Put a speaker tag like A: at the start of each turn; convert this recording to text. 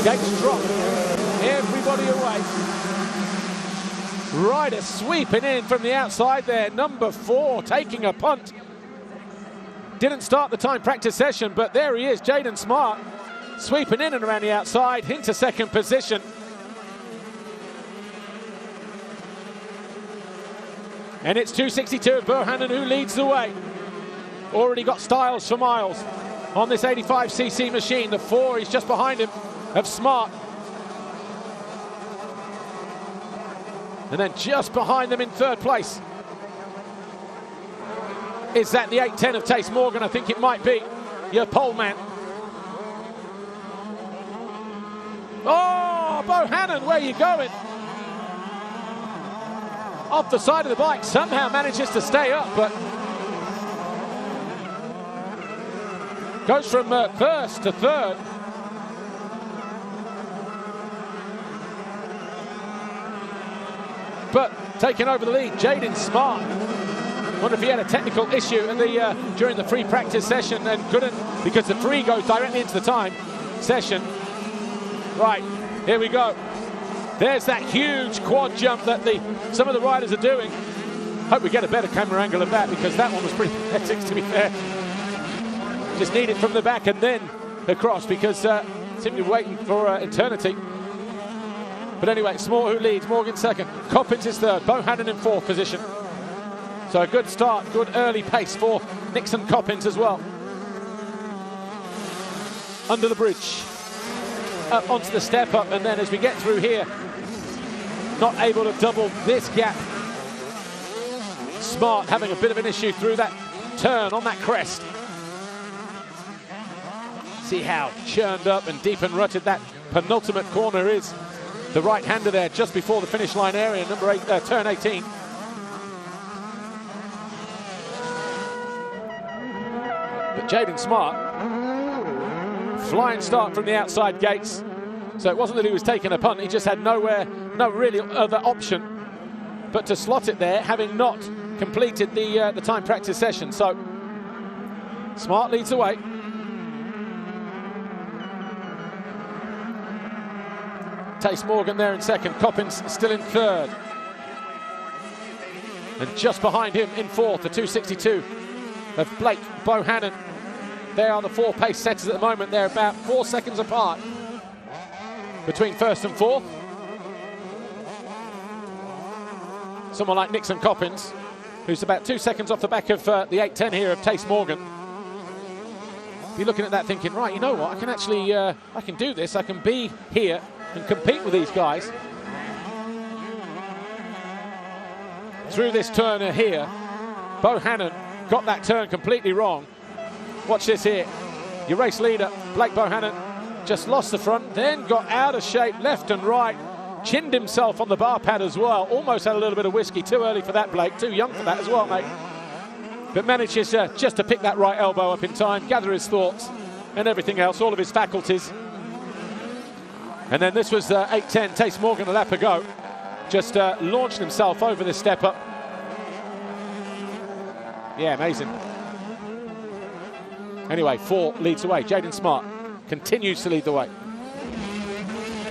A: Gates drop. Everybody away. Ryder sweeping in from the outside there. Number 4 taking a punt. Didn't start the time practice session, but there he is, Jaden Smart, sweeping in and around the outside into second position. And it's 262 of Bohannon who leads the way. Already got Styles for miles on this 85cc machine. The 4 is just behind him of Smart. And then just behind them in third place. Is that the 810 of Tace Morgan? I think it might be. Your pole man. Oh, Bohannon, where are you going? Off the side of the bike, somehow manages to stay up, but goes from first to third. But taking over the lead, Jaden Smart. Wonder if he had a technical issue in the during the free practice session and couldn't, because the free goes directly into the time session. Right, here we go. There's that huge quad jump that some of the riders are doing. Hope we get a better camera angle of that, because that one was pretty pathetic, to be fair. Just need it from the back and then across, because seem to be waiting for eternity. But anyway, Smart who leads, Morgan second, Coppins is third, Bohannon in fourth position. So a good start, good early pace for Nixon Coppins as well. Under the bridge, up onto the step up, and then as we get through here, not able to double this gap. Smart having a bit of an issue through that turn on that crest. See how churned up and deep and rutted that penultimate corner is. The right-hander there just before the finish line area, number 8, turn 18. But Jaden Smart, flying start from the outside gates. So it wasn't that he was taking a punt, he just had no really other option but to slot it there, having not completed the time practice session. So Smart leads the way. Tace Morgan there in second, Coppins still in third. And just behind him in fourth, the 262 of Blake Bohannon. They are the 4 pace setters at the moment. They're about 4 seconds apart between first and fourth. Someone like Nixon Coppins, who's about 2 seconds off the back of the 810 here of Tace Morgan. Be looking at that thinking, right, you know what, I can actually, I can do this. I can be here and compete with these guys. Through this turner here, Bohannon got that turn completely wrong. Watch this here. Your race leader, Blake Bohannon, just lost the front, then got out of shape left and right, chinned himself on the bar pad as well. Almost had a little bit of whiskey. Too early for that, Blake. Too young for that as well, mate. But manages just to pick that right elbow up in time, gather his thoughts and everything else, all of his faculties. And then this was 8:10, Tace Morgan a lap ago. Just launched himself over this step up. Yeah, amazing. Anyway, 4 leads the way. Jaden Smart continues to lead the way.